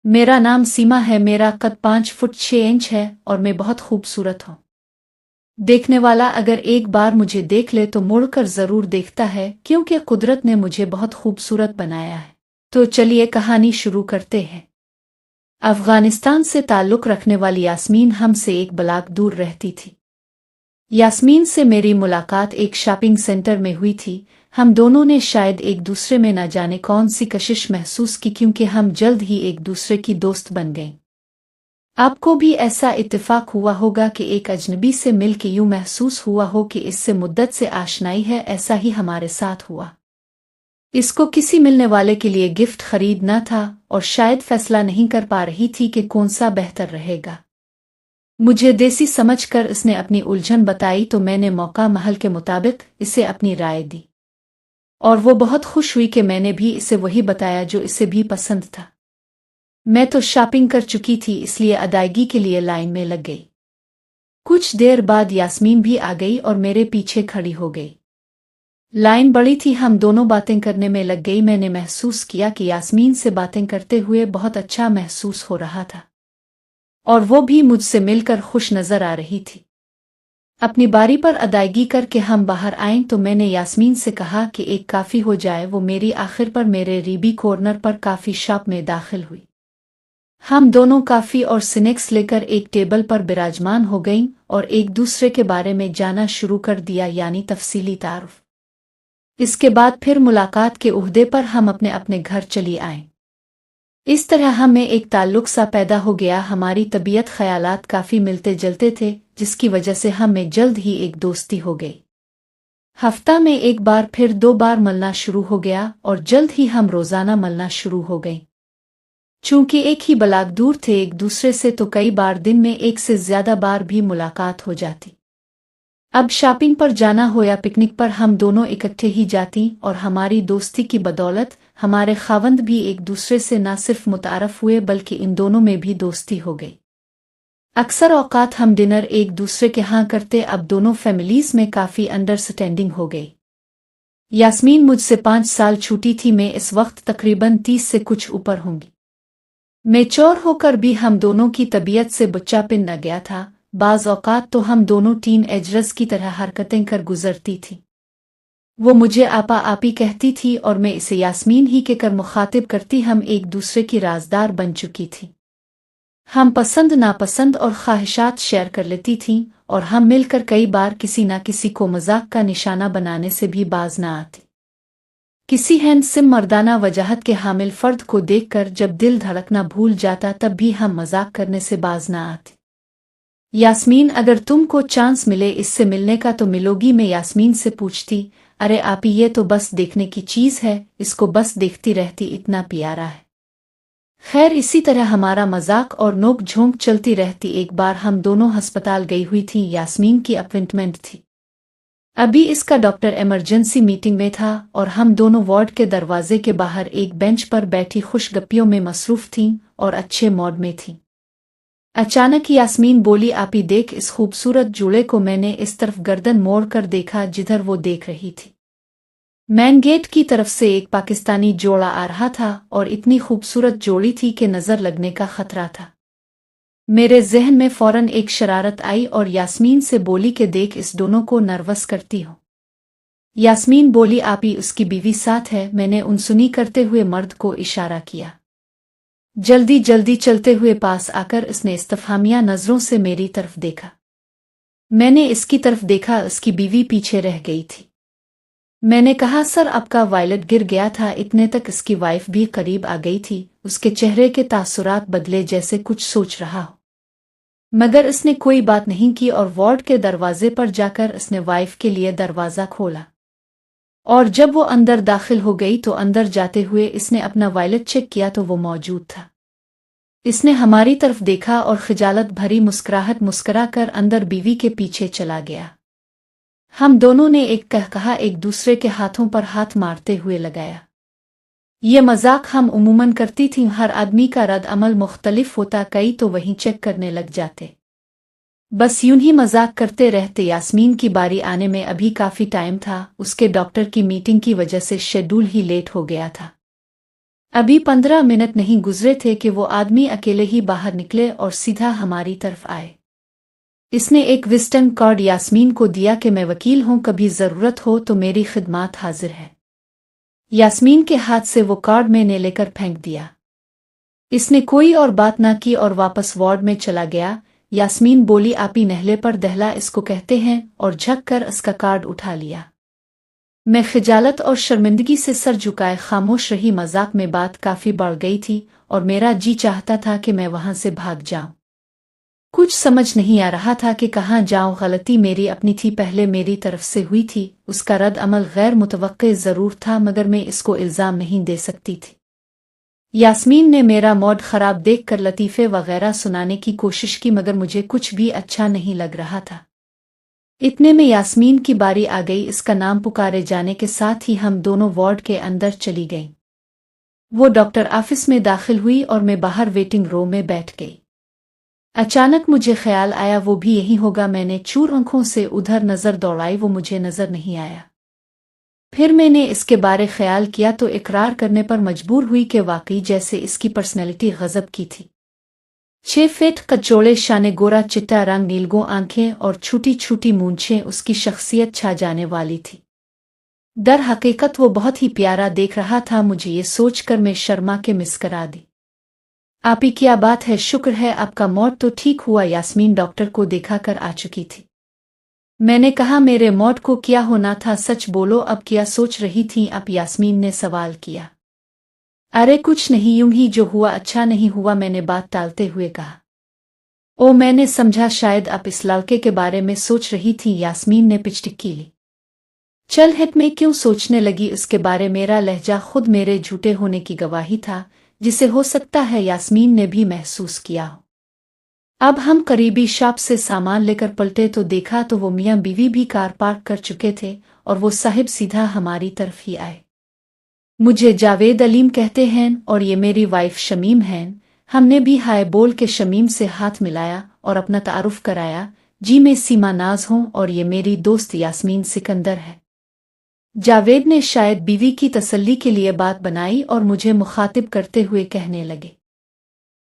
मेरा नाम सीमा है, मेरा कद 5 फुट 6 इंच है और मैं बहुत खूबसूरत हूँ। देखने वाला अगर एक बार मुझे देख ले तो मुड़कर जरूर देखता है, क्योंकि कुदरत ने मुझे बहुत खूबसूरत बनाया है। तो चलिए कहानी शुरू करते हैं। अफगानिस्तान से ताल्लुक़ रखने वाली यास्मीन हमसे एक ब्लॉक दूर रहती थी। यास्मीन से मेरी मुलाकात एक शॉपिंग सेंटर में हुई थी। हम दोनों ने शायद एक दूसरे में न जाने कौन सी कशिश महसूस की, क्योंकि हम जल्द ही एक दूसरे की दोस्त बन गए। आपको भी ऐसा इत्तेफाक हुआ होगा कि एक अजनबी से मिल के यूं महसूस हुआ हो कि इससे मुद्दत से आशनाई है। ऐसा ही हमारे साथ हुआ। इसको किसी मिलने वाले के लिए गिफ्ट खरीदना था और शायद फैसला नहीं कर पा रही थी कि कौन सा बेहतर रहेगा। मुझे देसी समझकर इसने अपनी उलझन बताई तो मैंने मौका महल के मुताबिक इसे अपनी राय दी, और वो बहुत खुश हुई कि मैंने भी इसे वही बताया जो इसे भी पसंद था। मैं तो शॉपिंग कर चुकी थी, इसलिए अदायगी के लिए लाइन में लग गई। कुछ देर बाद यास्मीन भी आ गई और मेरे पीछे खड़ी हो गई। लाइन बड़ी थी, हम दोनों बातें करने में लग गई। मैंने महसूस किया कि यास्मीन से बातें करते हुए बहुत अच्छा महसूस हो रहा था और वो भी मुझसे मिलकर खुश नजर आ रही थी। अपनी बारी पर अदायगी करके हम बाहर आए तो मैंने यास्मीन से कहा कि एक काफ़ी हो जाए। वो मेरी आखिर पर मेरे रीबी कॉर्नर पर काफ़ी शॉप में दाखिल हुई। हम दोनों काफ़ी और स्नैक्स लेकर एक टेबल पर विराजमान हो गईं और एक दूसरे के बारे में जानना शुरू कर दिया, यानी तफसीली तारुफ। इसके बाद फिर मुलाकात के उहदे पर हम अपने अपने घर चली आए। इस तरह हमें एक ताल्लुक सा पैदा हो गया। हमारी तबीयत ख्यालात काफ़ी मिलते जुलते थे, जिसकी वजह से हमें जल्द ही एक दोस्ती हो गई। हफ्ता में एक बार फिर 2 बार मिलना शुरू हो गया और जल्द ही हम रोज़ाना मिलना शुरू हो गए। चूंकि एक ही ब्लॉक दूर थे एक दूसरे से, तो कई बार दिन में एक से ज़्यादा बार भी मुलाकात हो जाती। अब शॉपिंग पर जाना हो या पिकनिक पर, हम दोनों इकट्ठे ही जाती और हमारी दोस्ती की बदौलत हमारे खावंद भी एक दूसरे से न सिर्फ मुतारफ हुए बल्कि इन दोनों में भी दोस्ती हो गई। अक्सर औकात हम डिनर एक दूसरे के यहाँ करते। अब दोनों फैमिलीज में काफ़ी अंडरस्टैंडिंग हो गई। यास्मीन मुझसे 5 साल छोटी थी, मैं इस वक्त तकरीबन 30 से कुछ ऊपर होंगी। मैच्योर होकर भी हम दोनों की तबीयत से बच्चापन न गया था। बाज़ औकात तो हम दोनों टीन एजर्स की तरह हरकतें कर गुजरती थी। वो मुझे आपा आपी कहती थी और मैं इसे यास्मीन ही के कर मुखातिब करती। हम एक दूसरे की राजदार बन चुकी थी। हम पसंद नापसंद और ख्वाहिशात शेयर कर लेती थीं और हम मिलकर कई बार किसी न किसी को मजाक का निशाना बनाने से भी बाज न आती। किसी हैंडसम मर्दाना वजाहत के हामिल फर्द को देखकर जब दिल धड़कना भूल जाता, तब भी हम मजाक करने से बाज न आती। यास्मीन, अगर तुमको चांस मिले इससे मिलने का तो मिलोगी? मैं यास्मीन से पूछती। अरे आपी, ये तो बस देखने की चीज़ है, इसको बस देखती रहती, इतना प्यारा है। खैर, इसी तरह हमारा मजाक और नोक झोंक चलती रहती। एक बार हम दोनों अस्पताल गई हुई थी। यास्मीन की अपॉइंटमेंट थी। अभी इसका डॉक्टर इमरजेंसी मीटिंग में था और हम दोनों वार्ड के दरवाजे के बाहर एक बेंच पर बैठी खुशगप्पियों में मसरूफ थीं और अच्छे मूड में थीं। अचानक यास्मीन बोली, आपी देख इस खूबसूरत जूड़े को। मैंने इस तरफ गर्दन मोड़ कर देखा जिधर वो देख रही थी। मैन गेट की तरफ से एक पाकिस्तानी जोड़ा आ रहा था और इतनी खूबसूरत जोड़ी थी कि नजर लगने का खतरा था। मेरे जहन में फौरन एक शरारत आई और यास्मीन से बोली कि देख, इस दोनों को नर्वस करती हो। यास्मीन बोली, आपी उसकी बीवी साथ है। मैंने उनसुनी करते हुए मर्द को इशारा किया। जल्दी जल्दी चलते हुए पास आकर इसने इस्तफहामिया नजरों से मेरी तरफ देखा। मैंने इसकी तरफ देखा, इसकी बीवी पीछे रह गई थी। मैंने कहा, सर आपका वायलेट गिर गया था। इतने तक इसकी वाइफ भी करीब आ गई थी। उसके चेहरे के तासुरात बदले, जैसे कुछ सोच रहा हो, मगर इसने कोई बात नहीं की और वार्ड के दरवाजे पर जाकर इसने वाइफ के लिए दरवाज़ा खोला और जब वो अंदर दाखिल हो गई तो अंदर जाते हुए इसने अपना वायलेट चेक किया तो वो मौजूद था। इसने हमारी तरफ देखा और खिजालत भरी मुस्कुराहट मुस्कुरा कर अंदर बीवी के पीछे चला गया। हम दोनों ने एक कहा एक दूसरे के हाथों पर हाथ मारते हुए लगाया। ये मजाक हम उमूमन करती थीं। हर आदमी का रद्द अमल मुख्तलिफ होता, कई तो वहीं चेक करने लग जाते। बस यूं ही मजाक करते रहते। यास्मीन की बारी आने में अभी काफ़ी टाइम था। उसके डॉक्टर की मीटिंग की वजह से शेड्यूल ही लेट हो गया था। अभी 15 मिनट नहीं गुजरे थे कि वो आदमी अकेले ही बाहर निकले और सीधा हमारी तरफ आए। इसने एक विजिटिंग कार्ड यास्मीन को दिया कि मैं वकील हूं, कभी जरूरत हो तो मेरी खिदमत हाजिर है। यास्मीन के हाथ से वो कार्ड मैंने लेकर फेंक दिया। इसने कोई और बात ना की और वापस वार्ड में चला गया। यास्मीन बोली, आप ही नहले पर दहला इसको कहते हैं, और झक कर उसका कार्ड उठा लिया। मैं खिजालत और शर्मिंदगी से सर झुकाए खामोश रही। मजाक में बात काफी बढ़ गई थी और मेरा जी चाहता था कि मैं वहां से भाग जाऊं। कुछ समझ नहीं आ रहा था कि कहाँ जाऊं। गलती मेरी अपनी थी, पहले मेरी तरफ से हुई थी। उसका रद्द अमल गैर मुतवक्के जरूर था, मगर मैं इसको इल्जाम नहीं दे सकती थी। यास्मीन ने मेरा मूड खराब देखकर लतीफ़े वगैरह सुनाने की कोशिश की, मगर मुझे कुछ भी अच्छा नहीं लग रहा था। इतने में यास्मीन की बारी आ गई। इसका नाम पुकारे जाने के साथ ही हम दोनों वार्ड के अंदर चली गईं। वो डॉक्टर ऑफिस में दाखिल हुई और मैं बाहर वेटिंग रूम में बैठ गई। अचानक मुझे ख्याल आया वो भी यही होगा। मैंने चूर आंखों से उधर नजर दौड़ाई, वो मुझे नजर नहीं आया। फिर मैंने इसके बारे ख्याल किया तो इकरार करने पर मजबूर हुई कि वाकई जैसे इसकी पर्सनैलिटी गजब की थी। 6 फीट कचौड़े शाने, गोरा चिट्टा रंग, नीलगो आंखें और छोटी छोटी मूंछें उसकी शख्सियत छा जाने वाली थी। दर हकीकत वो बहुत ही प्यारा देख रहा था। मुझे ये सोचकर मैं शर्मा के मुस्करा दी। आप ही क्या बात है, शुक्र है आपका मौत तो ठीक हुआ। यास्मीन डॉक्टर को देखा कर आ चुकी थी। मैंने कहा, मेरे मौत को क्या होना था, सच बोलो अब क्या सोच रही थी आप? यास्मीन ने सवाल किया। अरे कुछ नहीं, यूं ही जो हुआ अच्छा नहीं हुआ, मैंने बात टालते हुए कहा। ओ, मैंने समझा शायद आप इस लड़के के बारे में सोच रही थी। यास्मीन ने पिचटिक्की ली। चल हिट में क्यों सोचने लगी उसके बारे? मेरा लहजा खुद मेरे झूठे होने की गवाही था, जिसे हो सकता है यास्मीन ने भी महसूस किया हो। अब हम करीबी शॉप से सामान लेकर पलटे तो देखा तो वो मियाँ बीवी भी कार पार्क कर चुके थे और वो साहिब सीधा हमारी तरफ ही आए। मुझे जावेद अलीम कहते हैं और ये मेरी वाइफ शमीम हैं। हमने भी हाय बोल के शमीम से हाथ मिलाया और अपना तारुफ कराया। जी मैं सीमा नाज हूँ और ये मेरी दोस्त यास्मीन सिकंदर है। जावेद ने शायद बीवी की तसल्ली के लिए बात बनाई और मुझे मुखातिब करते हुए कहने लगे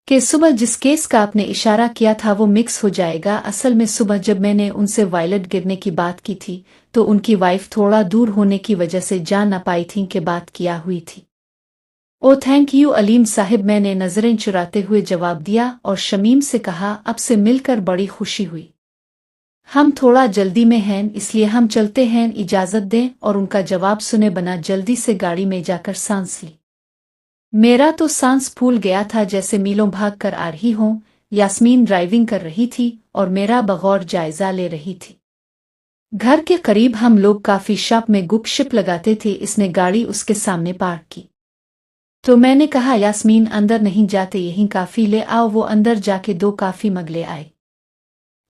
कि सुबह जिस केस का आपने इशारा किया था वो मिक्स हो जाएगा। असल में सुबह जब मैंने उनसे वायलेट गिरने की बात की थी तो उनकी वाइफ थोड़ा दूर होने की वजह से जान न पाई थी कि बात किया हुई थी। ओ थैंक यू अलीम साहिब, मैंने नजरें चुराते हुए जवाब दिया और शमीम से कहा, अब से मिलकर बड़ी खुशी हुई। हम थोड़ा जल्दी में हैं इसलिए हम चलते हैं, इजाजत दें। और उनका जवाब सुने बना जल्दी से गाड़ी में जाकर सांस ली। मेरा तो सांस फूल गया था जैसे मीलों भाग कर आ रही हूं। यास्मीन ड्राइविंग कर रही थी और मेरा बगौर जायजा ले रही थी। घर के करीब हम लोग काफी शॉप में गुपशुप लगाते थे। इसने गाड़ी उसके सामने पार्क की तो मैंने कहा, यास्मीन अंदर नहीं जाते, यहीं काफी ले आओ। वो अंदर जाके 2 काफी मग ले आई।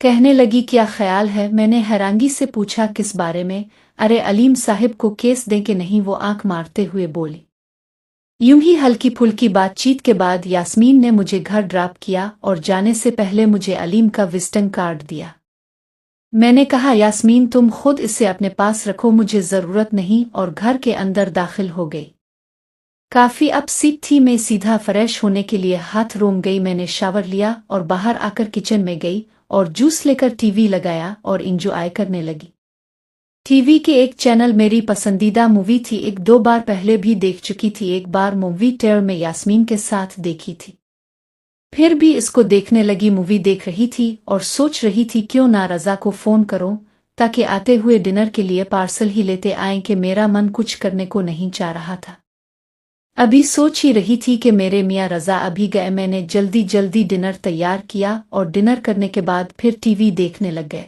कहने लगी, क्या ख्याल है? मैंने हैरानगी से पूछा, किस बारे में? अरे अलीम साहिब को केस दें कि नहीं? वो आंख मारते हुए बोली। यूं ही हल्की फुल्की बातचीत के बाद यास्मीन ने मुझे घर ड्रॉप किया और जाने से पहले मुझे अलीम का विजिटिंग कार्ड दिया। मैंने कहा, यास्मीन तुम खुद इसे अपने पास रखो, मुझे जरूरत नहीं, और घर के अंदर दाखिल हो गई। काफी अपसीट थी मैं। सीधा फ्रेश होने के लिए हाथ रूम गई। मैंने शावर लिया और बाहर आकर किचन में गई और जूस लेकर टीवी लगाया और इंजॉय करने लगी। टीवी के एक चैनल मेरी पसंदीदा मूवी थी। 1-2 बार पहले भी देख चुकी थी। एक बार मूवी टेयर में यास्मीन के साथ देखी थी। फिर भी इसको देखने लगी। मूवी देख रही थी और सोच रही थी क्यों ना रजा को फोन करूं ताकि आते हुए डिनर के लिए पार्सल ही लेते आएं कि मेरा मन कुछ करने को नहीं चाह रहा था। अभी सोच ही रही थी कि मेरे मियाँ रजा अभी गए। मैंने जल्दी जल्दी डिनर तैयार किया और डिनर करने के बाद फिर टीवी देखने लग गए।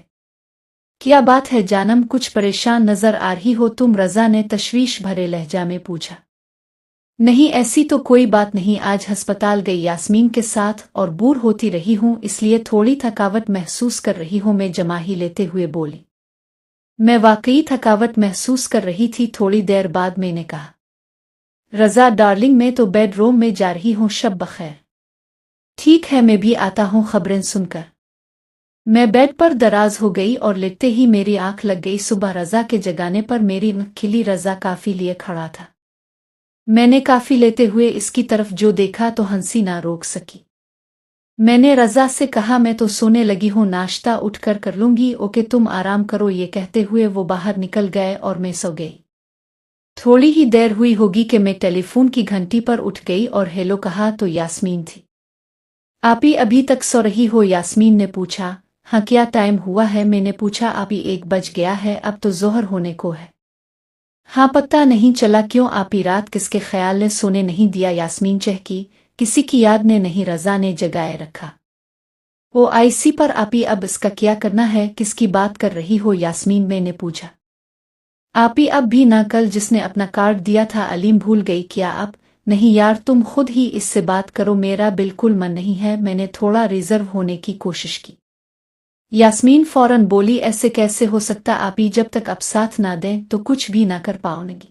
क्या बात है जानम, कुछ परेशान नजर आ रही हो तुम? रजा ने तशवीश भरे लहजा में पूछा। नहीं ऐसी तो कोई बात नहीं, आज अस्पताल गई यास्मीन के साथ और बोर होती रही हूं इसलिए थोड़ी थकावट महसूस कर रही हूं, मैं जमाही लेते हुए बोली। मैं वाकई थकावट महसूस कर रही थी। थोड़ी देर बाद मैंने कहा, रजा डार्लिंग मैं तो बेडरूम में जा रही हूं, शब बखैर। ठीक है मैं भी आता हूं खबरें सुनकर। मैं बेड पर दराज हो गई और लेटते ही मेरी आंख लग गई। सुबह रजा के जगाने पर मेरी आंख खिली। रजा काफी लिए खड़ा था। मैंने काफी लेते हुए इसकी तरफ जो देखा तो हंसी ना रोक सकी। मैंने रजा से कहा, मैं तो सोने लगी हूँ, नाश्ता उठकर कर लूंगी, ओके तुम आराम करो। ये कहते हुए वो बाहर निकल गए और मैं सो गई। थोड़ी ही देर हुई होगी कि मैं टेलीफोन की घंटी पर उठ गई और हेलो कहा तो यास्मीन थी। आपी अभी तक सो रही हो? यास्मीन ने पूछा। हाँ, क्या टाइम हुआ है? मैंने पूछा। आपी 1 बज गया है, अब तो जोहर होने को है। हाँ, पता नहीं चला क्यों आपी रात किसके ख्याल ने सोने नहीं दिया? यास्मीन चहकी। किसी की याद ने नहीं, रजा ने जगाए रखा। ओ आईसी पर आपी अब इसका क्या करना है? किसकी बात कर रही हो? यास्मीन मैंने पूछा। आपी अब भी ना, कल जिसने अपना कार्ड दिया था अलीम भूल गई क्या आप? नहीं यार, तुम खुद ही इससे बात करो, मेरा बिल्कुल मन नहीं है। मैंने थोड़ा रिजर्व होने की कोशिश की। यास्मीन फौरन बोली, ऐसे कैसे हो सकता आपी, जब तक आप साथ ना दें तो कुछ भी ना कर पाओगी।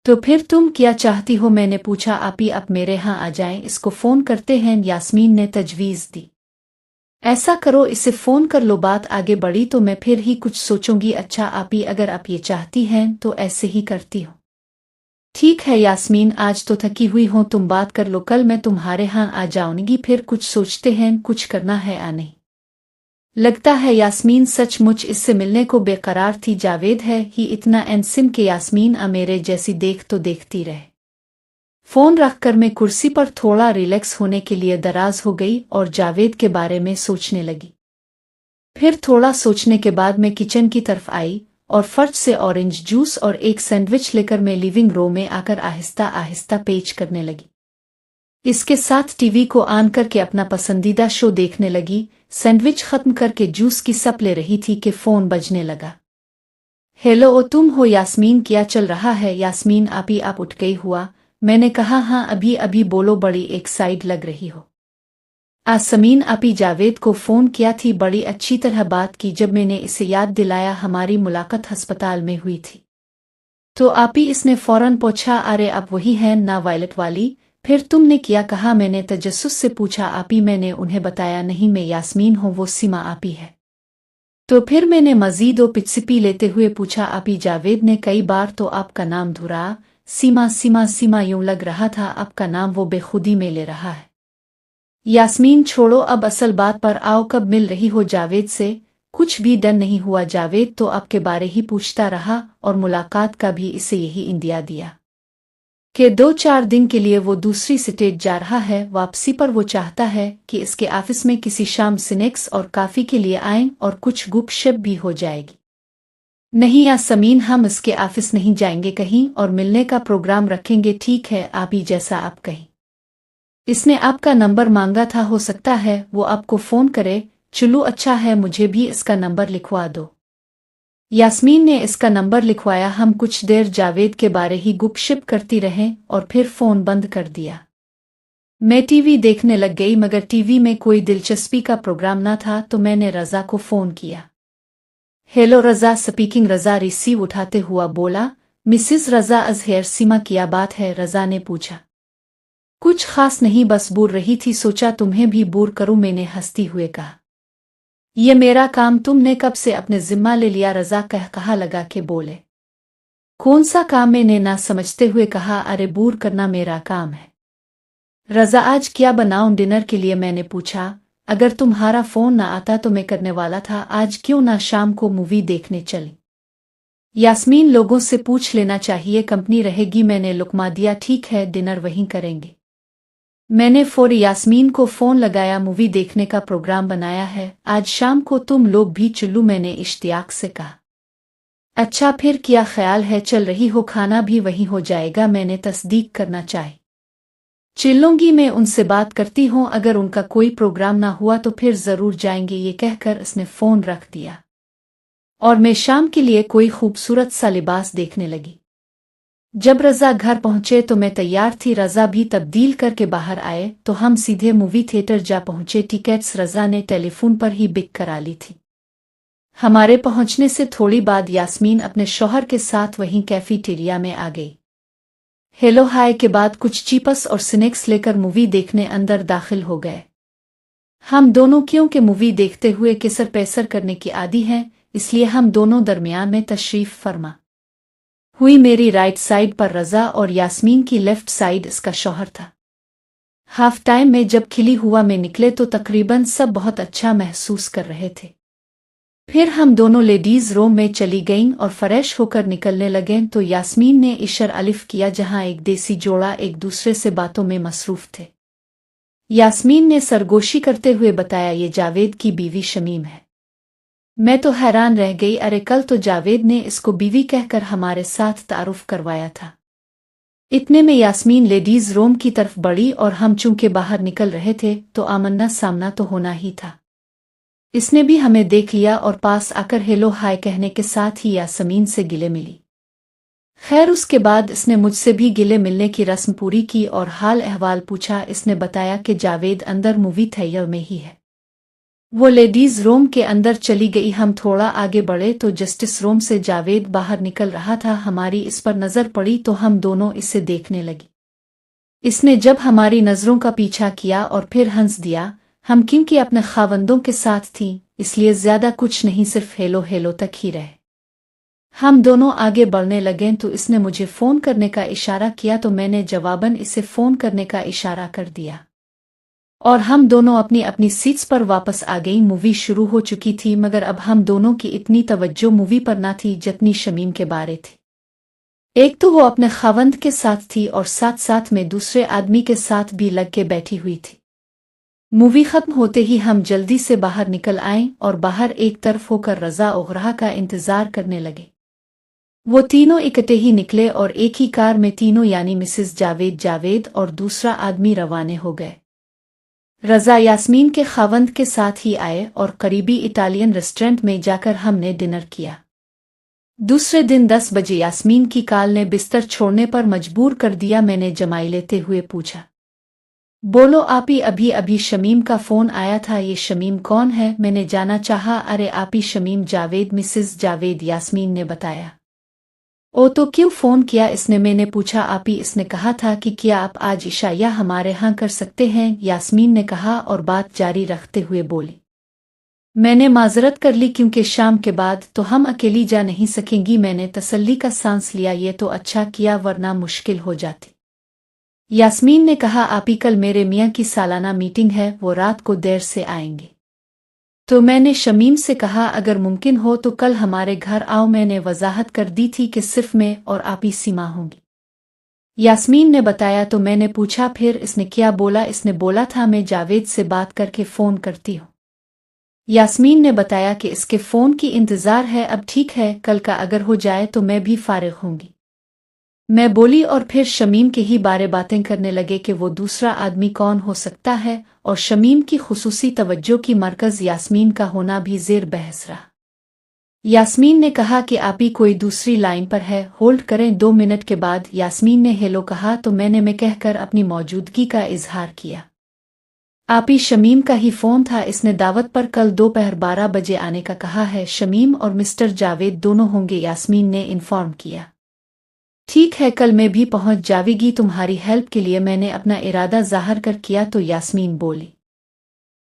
तो फिर तुम क्या चाहती हो? मैंने पूछा। आपी आप मेरे यहाँ आ जाएं, इसको फोन करते हैं, यास्मीन ने तजवीज़ दी। ऐसा करो, इसे फोन कर लो। बात आगे बढ़ी तो मैं फिर ही कुछ सोचूंगी। अच्छा आपी, अगर आप ये चाहती हैं तो ऐसे ही करती हो। ठीक है यास्मीन, आज तो थकी हुई हो, तुम बात कर लो, कल मैं तुम्हारे यहाँ आ जाऊंगी, फिर कुछ सोचते हैं कुछ करना है या नहीं। लगता है यास्मीन सचमुच इससे मिलने को बेकरार थी। जावेद है ही इतना एनसिम के यास्मीन मेरे जैसी देख तो देखती रहे। फोन रखकर मैं कुर्सी पर थोड़ा रिलैक्स होने के लिए दराज हो गई और जावेद के बारे में सोचने लगी। फिर थोड़ा सोचने के बाद मैं किचन की तरफ आई और फर्श से ऑरेंज जूस और एक सैंडविच लेकर मैं लिविंग रूम में आकर आहिस्ता आहिस्ता पेच करने लगी। इसके साथ टीवी को ऑन करके अपना पसंदीदा शो देखने लगी। सैंडविच खत्म करके जूस की सप ले रही थी कि फोन बजने लगा। हेलो, ओ तुम हो? यास्मीन, क्या चल रहा है? यास्मीन आपी आप उठ गई हुआ? मैंने कहा हाँ, अभी अभी। बोलो, बड़ी एक्साइट लग रही हो। आसमीन आपी जावेद को फ़ोन किया थी, बड़ी अच्छी तरह बात की। जब मैंने इसे याद दिलाया हमारी मुलाकात अस्पताल में हुई थी तो आपी इसने फ़ौरन पूछा, अरे अब वही है ना वायलट वाली? फिर तुमने क्या कहा? मैंने तजस्सुस से पूछा। आपी मैंने उन्हें बताया नहीं, मैं यास्मीन हूँ, वो सीमा आपी है। तो फिर मैंने मजीद पिचसिपी लेते हुए पूछा। आपी जावेद ने कई बार तो आपका नाम धुरा, सीमा सीमा सीमा यूं लग रहा था आपका नाम वो बेखुदी में ले रहा है। यास्मीन छोड़ो, अब असल बात पर आओ, कब मिल रही हो जावेद से? कुछ भी डर नहीं हुआ, जावेद तो आपके बारे ही पूछता रहा और मुलाकात का भी इसे यही इंदिया दिया कि 2-4 दिन के लिए वो दूसरी स्टेट जा रहा है। वापसी पर वो चाहता है कि इसके ऑफिस में किसी शाम स्नैक्स और काफ़ी के लिए आएं और कुछ गुपशप भी हो जाएगी। नहीं यास्मीन, हम इसके ऑफिस नहीं जाएंगे कहीं और मिलने का प्रोग्राम रखेंगे। ठीक है आपी, जैसा आप कहें। इसने आपका नंबर मांगा था, हो सकता है वो आपको फ़ोन करे। चलो अच्छा है, मुझे भी इसका नंबर लिखवा दो। यास्मीन ने इसका नंबर लिखवाया। हम कुछ देर जावेद के बारे ही गुपशप करती रहें और फिर फ़ोन बंद कर दिया। मैं टीवी देखने लग गई, मगर टीवी में कोई दिलचस्पी का प्रोग्राम ना था तो मैंने रज़ा को फ़ोन किया। हेलो रज़ा स्पीकिंग। रज़ा रिसीव उठाते हुआ बोला, मिसिस रज़ा अज़हर, सीमा क्या बात है? रज़ा ने पूछा। कुछ खास नहीं, बस बोर रही थी, सोचा तुम्हें भी बोर करूं, मैंने हंसती हुए कहा। ये मेरा काम तुमने कब से अपने जिम्मा ले लिया? रज़ा कहा लगा के बोले। कौन सा काम? मैंने ना समझते हुए कहा। अरे बोर करना मेरा काम है। रज़ा आज क्या बनाऊं डिनर के लिए? मैंने पूछा। अगर तुम्हारा फोन ना आता तो मैं करने वाला था, आज क्यों ना शाम को मूवी देखने चली? यास्मीन, लोगों से पूछ लेना चाहिए, कंपनी रहेगी। मैंने लुकमा दिया। ठीक है, डिनर वहीं करेंगे। मैंने फौरी यास्मीन को फ़ोन लगाया। मूवी देखने का प्रोग्राम बनाया है आज शाम को, तुम लोग भी चलो, मैंने इश्तियाक से कहा। अच्छा, फिर क्या ख्याल है, चल रही हो? खाना भी वहीं हो जाएगा, मैंने तस्दीक करना चाही। चिल्लूंगी, मैं उनसे बात करती हूँ, अगर उनका कोई प्रोग्राम ना हुआ तो फिर ज़रूर जाएंगे। ये कहकर उसने फ़ोन रख दिया और मैं शाम के लिए कोई खूबसूरत सा लिबास देखने लगी। जब रज़ा घर पहुंचे तो मैं तैयार थी। रज़ा भी तब्दील करके बाहर आए तो हम सीधे मूवी थिएटर जा पहुंचे। टिकट्स रज़ा ने टेलीफोन पर ही बिक करा ली थी। हमारे पहुंचने से थोड़ी बाद यास्मीन अपने शौहर के साथ वहीं कैफेटेरिया में आ गई। हेलो हाय के बाद कुछ चिप्स और स्नैक्स लेकर मूवी देखने अंदर दाखिल हो गए। हम दोनों क्योंकि मूवी देखते हुए किसर पैसर करने की आदी हैं, इसलिए हम दोनों दरमियान में तशरीफ फरमा हुई मेरी राइट साइड पर रज़ा और यास्मीन की लेफ्ट साइड इसका शौहर था। हाफ टाइम में जब खिली हुआ में निकले तो तकरीबन सब बहुत अच्छा महसूस कर रहे थे। फिर हम दोनों लेडीज रूम में चली गईं और फ्रेश होकर निकलने लगें तो यास्मीन ने इशर अलिफ किया, जहां एक देसी जोड़ा एक दूसरे से बातों में मसरूफ थे। यास्मीन ने सरगोशी करते हुए बताया, ये जावेद की बीवी शमीम है। मैं तो हैरान रह गई, अरे कल तो जावेद ने इसको बीवी कहकर हमारे साथ तारुफ करवाया था। इतने में यास्मीन लेडीज रूम की तरफ बढ़ी और हम चूंकि बाहर निकल रहे थे तो आमना सामना तो होना ही था। इसने भी हमें देख लिया और पास आकर हेलो हाय कहने के साथ ही यास्मीन से गिले मिली। खैर उसके बाद इसने मुझसे भी गिले मिलने की रस्म पूरी की और हाल अहवाल पूछा। इसने बताया कि जावेद अंदर मूवी थिएटर में ही है। वो लेडीज रूम के अंदर चली गई। हम थोड़ा आगे बढ़े तो जस्टिस रूम से जावेद बाहर निकल रहा था। हमारी इस पर नजर पड़ी तो हम दोनों इसे देखने लगी। इसने जब हमारी नजरों का पीछा किया और फिर हंस दिया। हम क्योंकि अपने खावंदों के साथ थीं इसलिए ज्यादा कुछ नहीं, सिर्फ हेलो हेलो तक ही रहे। हम दोनों आगे बढ़ने लगे तो इसने मुझे फोन करने का इशारा किया तो मैंने जवाबन इसे फोन करने का इशारा कर दिया और हम दोनों अपनी अपनी सीट्स पर वापस आ गई। मूवी शुरू हो चुकी थी मगर अब हम दोनों की इतनी तवज्जो मूवी पर ना थी जितनी शमीम के बारे थी। एक तो वो अपने खावंद के साथ थी और साथ साथ में दूसरे आदमी के साथ भी लग के बैठी हुई थी। मूवी खत्म होते ही हम जल्दी से बाहर निकल आए और बाहर एक तरफ होकर रज़ा ओगराह का इंतजार करने लगे। वो तीनों इकट्ठे ही निकले और एक ही कार में तीनों यानी मिसेस जावेद और दूसरा आदमी रवाने हो गए। रज़ा यास्मीन के खावंद के साथ ही आए और करीबी इटालियन रेस्टोरेंट में जाकर हमने डिनर किया। दूसरे दिन 10 बजे यास्मीन की काल ने बिस्तर छोड़ने पर मजबूर कर दिया। मैंने जमाई लेते हुए पूछा, बोलो आपी, अभी अभी शमीम का फोन आया था। ये शमीम कौन है? मैंने जाना चाहा। अरे आपी शमीम जावेद, मिसेस जावेद, यास्मीन ने बताया। ओ तो क्यों फोन किया इसने? मैंने पूछा। आपी, इसने कहा था कि क्या आप आज इशाया हमारे यहाँ कर सकते हैं? यास्मीन ने कहा और बात जारी रखते हुए बोली। मैंने माजरत कर ली क्योंकि शाम के बाद तो हम अकेली जा नहीं सकेंगी। मैंने तसल्ली का सांस लिया, ये तो अच्छा किया वरना मुश्किल हो जाती। यास्मीन ने कहा, आपी कल मेरे मियाँ की सालाना मीटिंग है, वो रात को देर से आएंगे। तो मैंने शमीम से कहा अगर मुमकिन हो तो कल हमारे घर आओ। मैंने वजाहत कर दी थी कि सिर्फ मैं और आपी सीमा होंगी। यास्मीन ने बताया तो मैंने पूछा फिर इसने क्या बोला? इसने बोला था मैं जावेद से बात करके फोन करती हूँ। यास्मीन ने बताया कि इसके फोन की इंतजार है। अब ठीक है, कल का अगर हो जाए तो मैं भी फारिग होंगी। मैं बोली और फिर शमीम के ही बारे बातें करने लगे कि वो दूसरा आदमी कौन हो सकता है और शमीम की खुसूसी तवज्जो की मरकज यास्मीन का होना भी ज़ेर बहस रहा। यास्मीन ने कहा कि आपी कोई दूसरी लाइन पर है, होल्ड करें। 2 मिनट के बाद यास्मीन ने हेलो कहा तो मैंने मैं कहकर अपनी मौजूदगी का इजहार किया। आपी शमीम का ही फोन था। इसने दावत पर कल दोपहर 12 बजे आने का कहा है। शमीम और मिस्टर जावेद दोनों होंगे, यास्मीन ने इन्फॉर्म किया। ठीक है, कल मैं भी पहुंच जावेगी तुम्हारी हेल्प के लिए। मैंने अपना इरादा जाहिर कर किया तो यास्मीन बोली,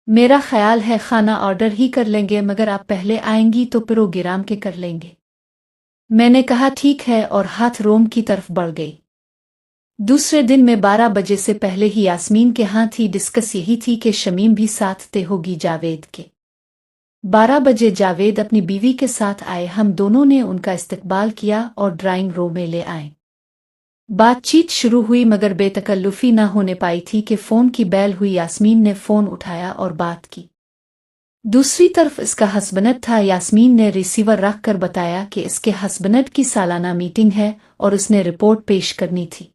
मेरा ख्याल है खाना ऑर्डर ही कर लेंगे, मगर आप पहले आएंगी तो प्रोग्राम के कर लेंगे। मैंने कहा ठीक है और हाथ रोम की तरफ बढ़ गई। दूसरे दिन में 12 बजे से पहले ही यास्मीन के हाथ ही डिस्कस यही थी कि शमीम भी साथ तय होगी जावेद के। 12 बजे जावेद अपनी बीवी के साथ आए। हम दोनों ने उनका इस्तकबाल किया और ड्राइंग रूम में ले आए। बातचीत शुरू हुई मगर बेतकल्लुफी न होने पाई थी कि फोन की बेल हुई। यास्मीन ने फोन उठाया और बात की। दूसरी तरफ इसका हस्बैंड था। यास्मीन ने रिसीवर रख कर बताया कि इसके हस्बैंड की सालाना मीटिंग है और उसने रिपोर्ट पेश करनी थी,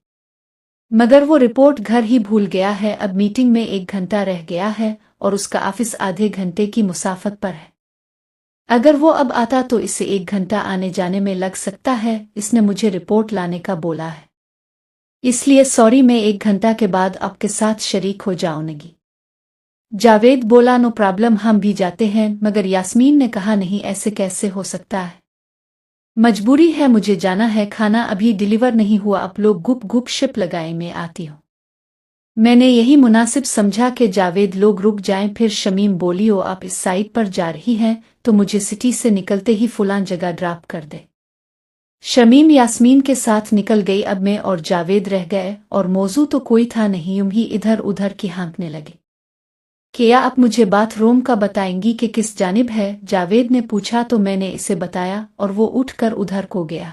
मगर वो रिपोर्ट घर ही भूल गया है। अब मीटिंग में 1 घंटा रह गया है और उसका ऑफिस आधे घंटे की मुसाफत पर है। अगर वो अब आता तो इसे 1 घंटा आने जाने में लग सकता है। इसने मुझे रिपोर्ट लाने का बोला है, इसलिए सॉरी, मैं 1 घंटा के बाद आपके साथ शरीक हो जाऊंगी। जावेद बोला, नो प्रॉब्लम, हम भी जाते हैं। मगर यास्मीन ने कहा, नहीं, ऐसे कैसे हो सकता है, मजबूरी है, मुझे जाना है, खाना अभी डिलीवर नहीं हुआ, आप लोग गुप गुप शिप लगाए, मैं आती हूँ। मैंने यही मुनासिब समझा कि जावेद लोग रुक जाएं। फिर शमीम बोली, ओ आप इस साइड पर जा रही हैं तो मुझे सिटी से निकलते ही फुलां जगह ड्रॉप कर दे। شمیم یاسمین کے ساتھ نکل گئی، اب میں اور جاوید رہ گئے اور موضوع تو کوئی تھا نہیں، یوں ہی ادھر ادھر کی ہانکنے لگے۔ کیا آپ مجھے باتھ روم کا بتائیں گی کہ کس جانب ہے؟ جاوید نے پوچھا تو میں نے اسے بتایا اور وہ اٹھ کر ادھر کو گیا۔